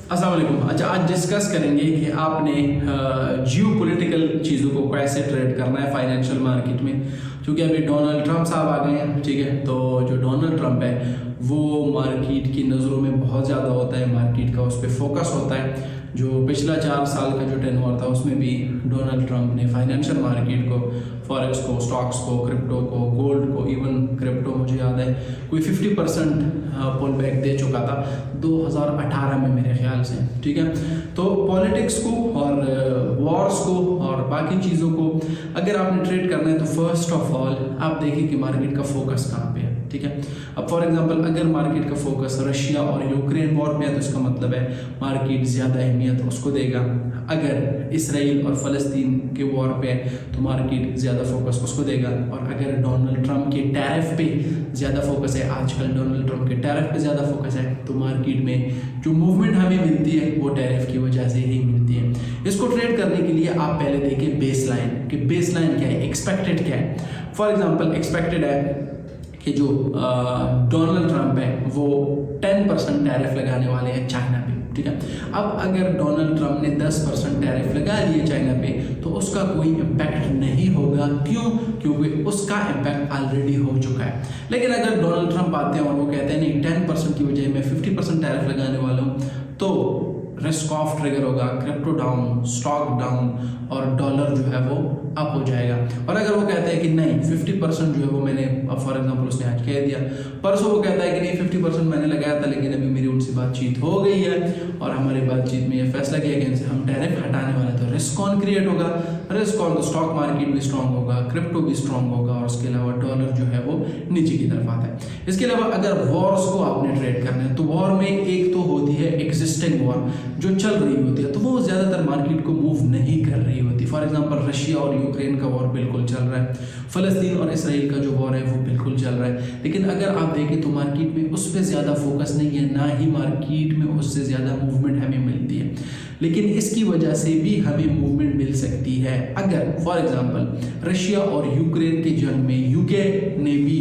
अस्सलाम वालेकुम। अच्छा, आज डिस्कस करेंगे कि आपने जियो पॉलिटिकल चीज़ों को कैसे ट्रेड करना है फाइनेंशियल मार्केट में। क्योंकि अभी डोनाल्ड ट्रंप साहब आ गए हैं, ठीक है। तो जो डोनाल्ड ट्रंप है वो मार्केट की नज़रों में बहुत ज़्यादा होता है, मार्केट का उस पर फोकस होता है। जो पिछला 4 साल का जो टेन्योर था उसमें भी डोनाल्ड ट्रंप ने फाइनेंशियल मार्केट को, फॉरेक्स को, स्टॉक्स को, क्रिप्टो को, गोल्ड को, इवन क्रिप्टो मुझे याद है कोई 50% पुल बैक दे चुका था 2018 में मेरे ख्याल से, ठीक है। तो पॉलिटिक्स को और वॉर्स को और बाकी चीज़ों को अगर आपने ट्रेड करना है तो फर्स्ट ऑफ ऑल आप देखिए कि मार्केट का फोकस कहाँ पे है, ठीक है। अब फॉर एग्जांपल अगर मार्केट का फोकस रशिया और यूक्रेन वॉर में है तो इसका मतलब है मार्केट ज़्यादा अहमियत उसको देगा। अगर इसराइल और फ़लस्तीन के वॉर पे है तो मार्केट ज़्यादा फोकस उसको देगा। और अगर डोनाल्ड ट्रंप के टैरिफ पे ज़्यादा फोकस है, आजकल डोनाल्ड ट्रंप के टैरिफ पे ज़्यादा फोकस है, तो मार्केट में जो मूवमेंट हमें मिलती है वो टैरिफ की वजह से ही मिलती है। इसको ट्रेड करने के लिए आप पहले देखिए बेस लाइन, कि बेस लाइन क्या है, एक्सपेक्टेड क्या है। फॉर एग्जाम्पल एक्सपेक्टेड है कि जो डोनाल्ड ट्रंप है वो 10% टैरिफ लगाने वाले हैं चाइना पे, ठीक है। अब अगर डोनाल्ड ट्रंप ने 10% टैरिफ लगा दिए चाइना पे तो उसका कोई इम्पैक्ट नहीं होगा। क्यों? क्योंकि उसका इम्पैक्ट ऑलरेडी हो चुका है। लेकिन अगर डोनाल्ड ट्रंप आते हैं और वो कहते हैं नहीं 10% की बजाय मैं 50% टैरिफ लगाने वाला हूँ, तो रिस्क ऑफ ट्रिगर होगा, क्रिप्टो डाउन, स्टॉक डाउन और डॉलर जो है वो अप हो जाएगा। और अगर वो कहता है कि नहीं 50% जो है वो मैंने, फॉर एग्जांपल उसने आज कह दिया, परसों वो कहता है कि नहीं 50% मैंने लगाया था लेकिन अभी मेरी उनसे बातचीत हो गई है और हमारी बातचीत में ये फैसला किया कि इनसे हम टैरिफ हटाने वाले, तो रिस्क ऑन क्रिएट होगा। रिस्क ऑन तो स्टॉक मार्केट भी स्ट्रॉन्ग होगा, क्रिप्टो भी स्ट्रॉन्ग होगा और उसके अलावा डॉलर जो है वो नीचे की तरफ आता है। इसके अलावा अगर वॉर्स को आपने ट्रेड करना है तो वॉर में एक तो होती है एग्जिस्टिंग वॉर जो चल रही होती है, तो वो ज़्यादातर मार्केट को मूव नहीं कर रही होती। फॉर एग्जांपल रशिया और यूक्रेन का वॉर बिल्कुल चल रहा है, फ़लस्तीन और इसराइल का जो वॉर है वो बिल्कुल चल रहा है। लेकिन अगर आप देखें तो मार्केट में उस पर ज़्यादा फोकस नहीं है, ना ही मार्केट में उससे ज़्यादा मूवमेंट हमें मिलती है। लेकिन इसकी वजह से भी हमें मूवमेंट मिल सकती है अगर फॉर एग्जांपल रशिया और यूक्रेन के जंग में यूके ने भी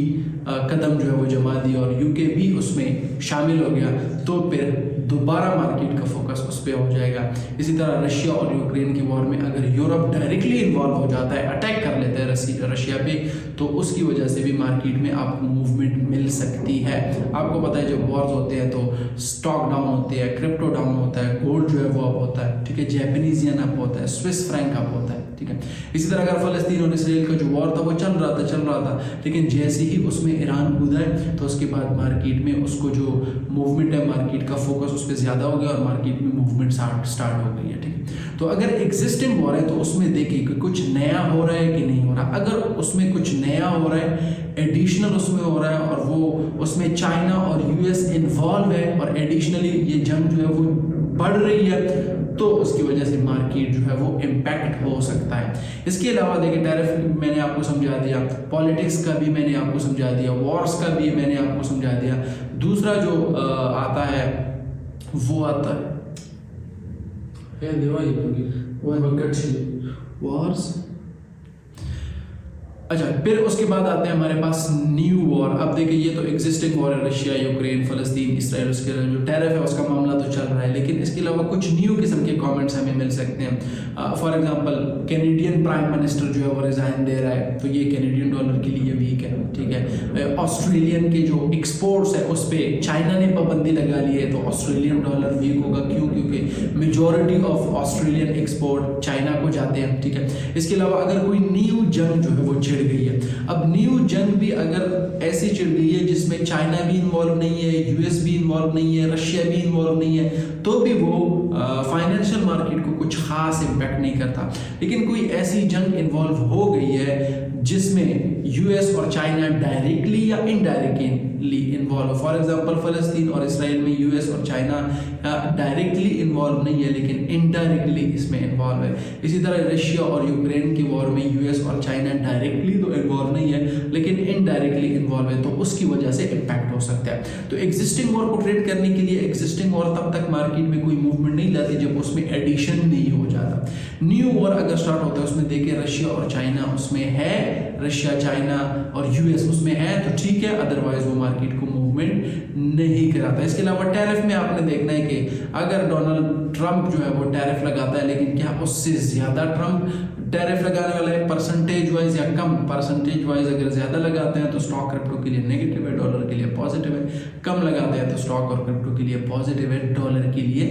कदम जो है वो जमा दी और यूके भी उसमें शामिल हो गया, तो फिर दोबारा मार्केट का फोकस उस पर हो जाएगा। इसी तरह रशिया और यूक्रेन की वॉर में अगर यूरोप डायरेक्टली इन्वॉल्व हो जाता है, अटैक कर लेता है रशिया पे, तो उसकी वजह से भी मार्केट में आपको मूवमेंट मिल सकती है। आपको पता है जब वॉर्स होते हैं तो स्टॉक डाउन होते हैं, क्रिप्टो डाउन होता है, गोल्ड जो है वो अप होता है, ठीक है, जैपनीज येन अप होता है, स्विस फ्रैंक अप होता है, ठीक है। इसी तरह अगर फ़लस्तीन और इसराइल का जो वॉर था वो चल रहा था, लेकिन जैसे ही उसमें ईरान कूदा है तो उसके बाद मार्केट में उसको जो मूवमेंट है, मार्केट का फोकस उस पर ज़्यादा हो गया और मार्केट में मूवमेंट स्टार्ट हो गई है, ठीक है। तो अगर एग्जिस्टिंग वॉर है तो उसमें देखिए कि कुछ नया हो रहा है कि नहीं हो रहा। अगर उसमें कुछ नया हो रहा है, एडिशनल उसमें हो रहा है और वो उसमें चाइना और यूएस इन्वॉल्व है और एडिशनली ये जंग जो है वो बढ़ रही है, तो उसकी वजह से मार्केट जो है वो इम्पैक्ट हो सकता है। इसके अलावा देखिए टैरिफ मैंने आपको समझा दिया, पॉलिटिक्स का भी मैंने आपको समझा दिया, वॉर्स का भी मैंने आपको समझा दिया। दूसरा जो आता है वो आता है वॉर्स। अच्छा, फिर उसके बाद आते हैं हमारे पास न्यू वॉर। अब देखिए ये तो एग्जिस्टिंग वॉर है, रशिया, यूक्रेन, फ़लस्तीन, इसराइल, उसके जो टैरिफ है उसका मामला तो चल रहा है, लेकिन इसके अलावा कुछ न्यू किस्म के कमेंट्स हमें मिल सकते हैं। For example Canadian prime minister जो है वो रिज़ाइन दे रहा है, तो ये कैनेडियन डॉलर के लिए वीक है, ठीक है। ऑस्ट्रेलियन के जो एक्सपोर्ट्स है उस पर चाइना ने पाबंदी लगा ली है, तो ऑस्ट्रेलियन डॉलर वीक होगा। क्यों? क्योंकि majority of Australian export China को जाते हैं, ठीक है। इसके अलावा अगर कोई न्यू जंग जो है वो छिड़ गई है, अब न्यू जंग भी अगर ऐसी छिड़ गई है जिसमें चाइना भी इन्वॉल्व नहीं है, यूएस भी इन्वॉल्व नहीं है, रशिया भी इन्वॉल्व नहीं है, तो भी वो फाइनेंशियल मार्केट को कुछ खास इम्पैक्ट नहीं करता। लेकिन कोई ऐसी जंग इन्वॉल्व हो गई है जिसमें यूएस और चाइना डायरेक्टली या इनडायरेक्टली इन्वॉल्व, फॉर एग्जांपल फ़लस्तीन और इसराइल में यूएस और चाइना डायरेक्टली इन्वॉल्व नहीं है लेकिन इनडायरेक्टली इसमें इन्वॉल्व है। इसी तरह रशिया और यूक्रेन की वॉर में यूएस और चाइना डायरेक्टली तो इन्वॉल्व नहीं है लेकिन इनडायरेक्टली इन्वॉल्व है, तो उसकी वजह से इम्पैक्ट हो सकता है। तो एग्जिस्टिंग वॉर को ट्रेड करने के लिए एग्जिस्टिंग वॉर तब तक मार्केट में कोई मूवमेंट नहीं लाती जब उसमें एडिशन नहीं हो जाता। न्यू वॉर अगर स्टार्ट होता है उसमें देखिए रशिया और चाइना उसमें है, रशिया, चाइना और यूएस उसमें है, तो ठीक है, अदरवाइज वो मार्केट को मूवमेंट मूवमेंट नहीं कराता। इसके अलावा टैरिफ में आपने देखना है कि अगर डोनाल्ड ट्रंप जो है वो टैरिफ लगाता है, लेकिन क्या उससे ज़्यादा ट्रंप टैरिफ लगाने वाला है परसेंटेज वाइज या कम परसेंटेज वाइज? अगर ज़्यादा लगाते हैं तो स्टॉक क्रिप्टो के लिए नेगेटिव है, डॉलर के लिए पॉजिटिव है। कम लगाते हैं तो स्टॉक और क्रिप्टो के लिए पॉजिटिव है, डॉलर के लिए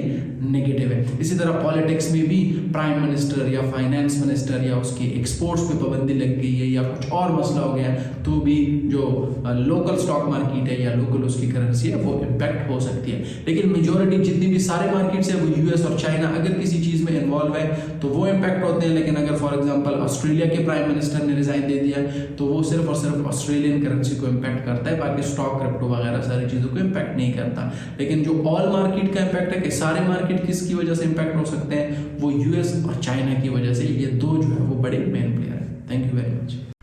नेगेटिव है। इसी तरह पॉलिटिक्स में भी प्राइम मिनिस्टर या फाइनेंस मिनिस्टर या उसके एक्सपोर्ट्स पे पाबंदी लग गई है या कुछ और मसला हो गया है तो भी जो लोकल स्टॉक मार्केट है या लोकल उसकी करेंसी है वो इम्पैक्ट हो सकती है। लेकिन मेजोरिटी जितनी भी सारे मार्केट्स है वो यूएस और चाइना अगर किसी चीज़ में इन्वॉल्व है तो वो इम्पैक्ट होते हैं। लेकिन अगर फॉर एग्जांपल ऑस्ट्रेलिया के प्राइम मिनिस्टर ने रिजाइन दे दिया तो वो सिर्फ और सिर्फ ऑस्ट्रेलियन करेंसी को इम्पैक्ट करता है, बाकी स्टॉक क्रिप्टो वगैरह सारी चीज़ों को इम्पैक्ट नहीं करता। लेकिन जो ऑल मार्केट का इम्पैक्ट है कि सारे मार्केट किसकी वजह से इम्पैक्ट हो सकते हैं, वो यूएस और चाइना की वजह से। ये दो जो है वो बड़े मेन प्लेयर हैं। Thank you very much.